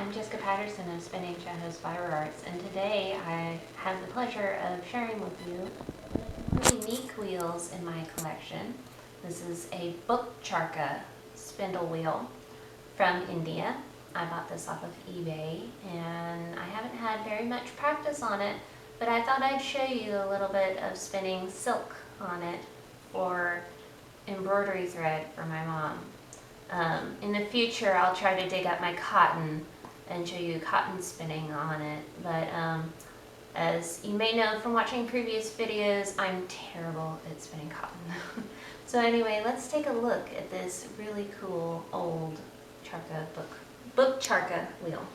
I'm Jessica Patterson of Spinning Shadows Fiber Arts, and today I have the pleasure of sharing with you really unique wheels in my collection. This is a Book Charka spindle wheel from India. I bought this off of eBay, and I haven't had very much practice on it, but I thought I'd show you a little bit of spinning silk on it for embroidery thread for my mom. In the future, I'll try to dig up my cotton and show you cotton spinning on it, but as you may know from watching previous videos, I'm terrible at spinning cotton. So anyway, let's take a look at this really cool old Charka Book Charka wheel.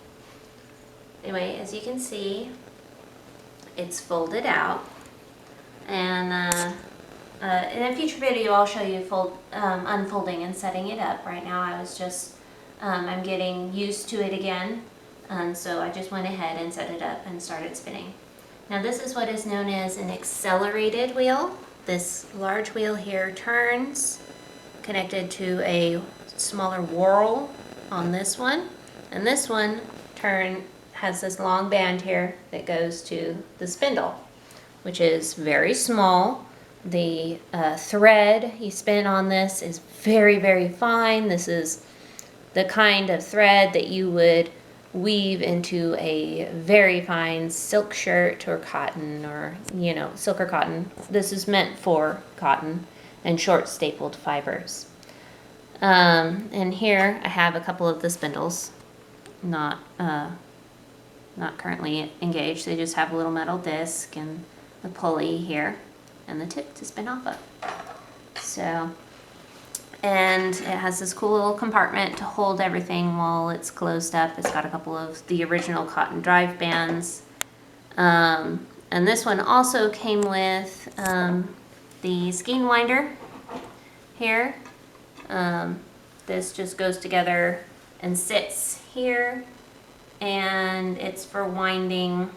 Anyway, as you can see, it's folded out, and in a future video I'll show you unfolding and setting it up. Right now I was just, I'm getting used to it again, and so I just went ahead and set it up and started spinning. Now this is what is known as an accelerated wheel. This large wheel here turns, connected to a smaller whorl on this one, and this one has this long band here that goes to the spindle, which is very small. The thread you spin on this is very, very fine. This is the kind of thread that you would weave into a very fine silk shirt or cotton, or, you know, silk or cotton. This is meant for cotton and short stapled fibers. And here I have a couple of the spindles, not currently engaged. They just have a little metal disc and a pulley here and the tip to spin off of. So, and it has this cool little compartment to hold everything while it's closed up. It's got a couple of the original cotton drive bands. And this one also came with the skein winder here. This just goes together and sits here, and it's for winding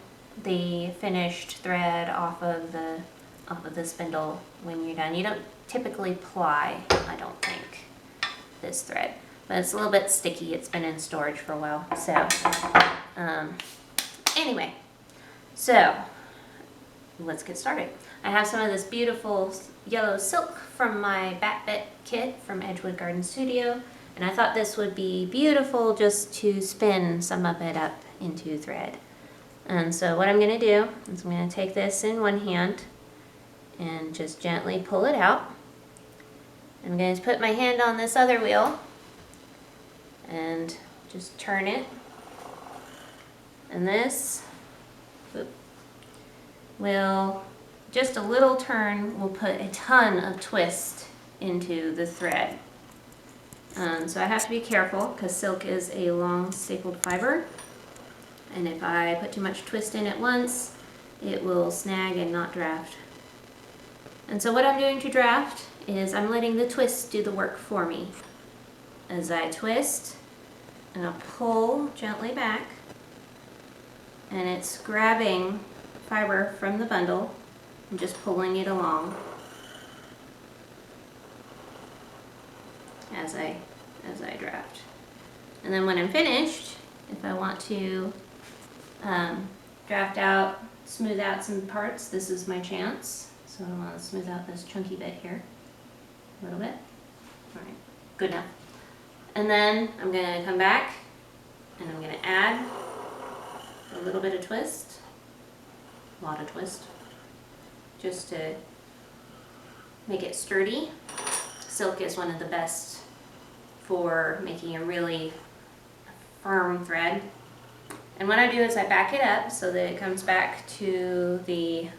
the finished thread off of the spindle when you're done. You don't typically ply, I don't think, this thread, but it's a little bit sticky. It's been in storage for a while. So anyway, so let's get started. I have some of this beautiful yellow silk from my Art Batt Bits kit from Edgewood Garden Studio, and I thought this would be beautiful just to spin some of it up into thread. And so what I'm going to do is I'm going to take this in one hand and just gently pull it out. I'm going to put my hand on this other wheel and just turn it. And this will, just a little turn will put a ton of twist into the thread. So I have to be careful because silk is a long stapled fiber, and if I put too much twist in at once, it will snag and not draft. And so what I'm doing to draft is I'm letting the twist do the work for me. As I twist, and I'll pull gently back, and it's grabbing fiber from the bundle and just pulling it along as I draft. And then when I'm finished, if I want to draft out, smooth out some parts, this is my chance. So I want to smooth out this chunky bit here a little bit. All right, good enough. And then I'm going to come back and I'm going to add a little bit of twist, a lot of twist, just to make it sturdy. Silk is one of the best for making a really firm thread. And what I do is I back it up so that it comes back to the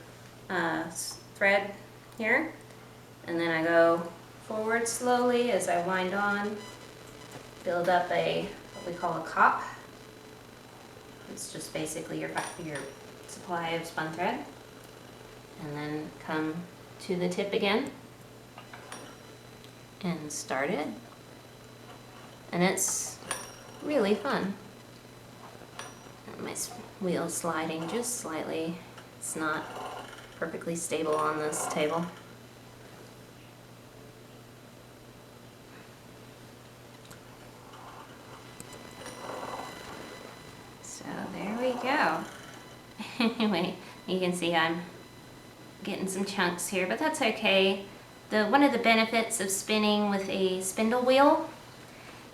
thread here, and then I go forward slowly as I wind on, build up what we call a cop. It's just basically your supply of spun thread, and then come to the tip again and start it, and it's really fun. My wheel's sliding just slightly. It's not perfectly stable on this table. go. Anyway, you can see I'm getting some chunks here, but that's okay. One of the benefits of spinning with a spindle wheel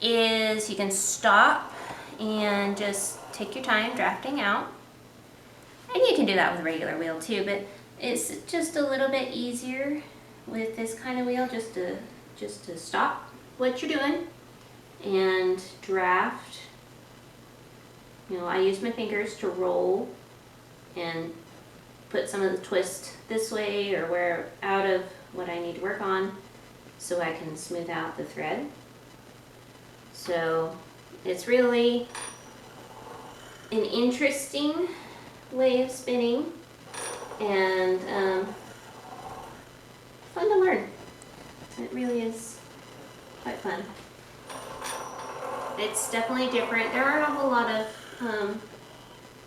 is you can stop and just take your time drafting out. And you can do that with a regular wheel too, but it's just a little bit easier with this kind of wheel just to stop what you're doing and draft. You know, I use my fingers to roll and put some of the twist this way or where out of what I need to work on so I can smooth out the thread. So it's really an interesting way of spinning and fun to learn. It really is quite fun. It's definitely different. There aren't a whole lot of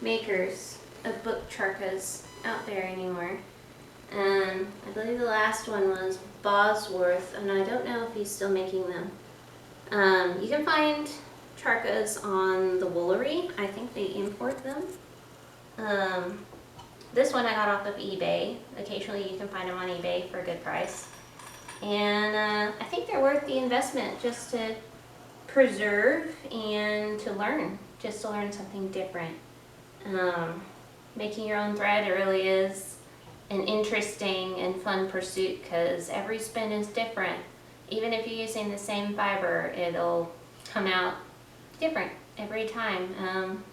makers of book charkas out there anymore. I believe the last one was Bosworth, and I don't know if he's still making them. You can find charkas on the Woolery. I think they import them. This one I got off of eBay. Occasionally you can find them on eBay for a good price. And I think they're worth the investment just to preserve and to learn, just to learn something different. Making your own thread really is an interesting and fun pursuit because every spin is different. Even if you're using the same fiber, it'll come out different every time.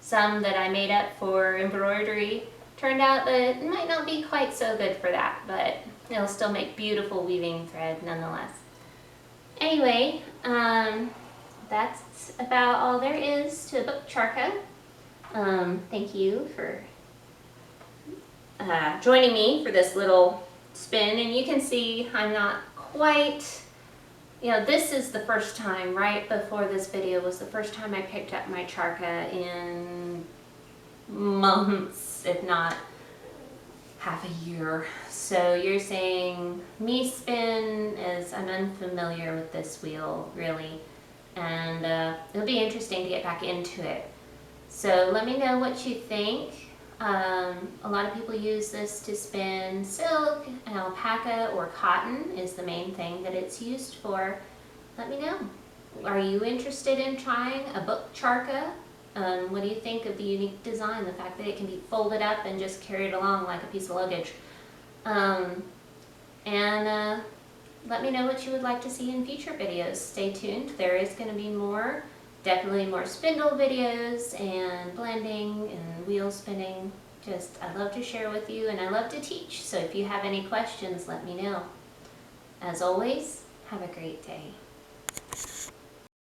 Some that I made up for embroidery turned out that it might not be quite so good for that, but it'll still make beautiful weaving thread nonetheless. Anyway, that's about all there is to Book Charka. Thank you for joining me for this little spin, and you can see I'm not quite, you know, this is the first time, right before this video was the first time I picked up my Charka in months, if not half a year. So you're saying me spin as I'm unfamiliar with this wheel really, and it'll be interesting to get back into it. So let me know what you think. A lot of people use this to spin silk, alpaca, or cotton is the main thing that it's used for. Let me know. Are you interested in trying a Book Charka? What do you think of the unique design, the fact that it can be folded up and just carried along like a piece of luggage? Let me know what you would like to see in future videos. Stay tuned. There is going to be more. Definitely more spindle videos and blending and wheel spinning. I love to share with you and I love to teach. So if you have any questions, let me know. As always, have a great day.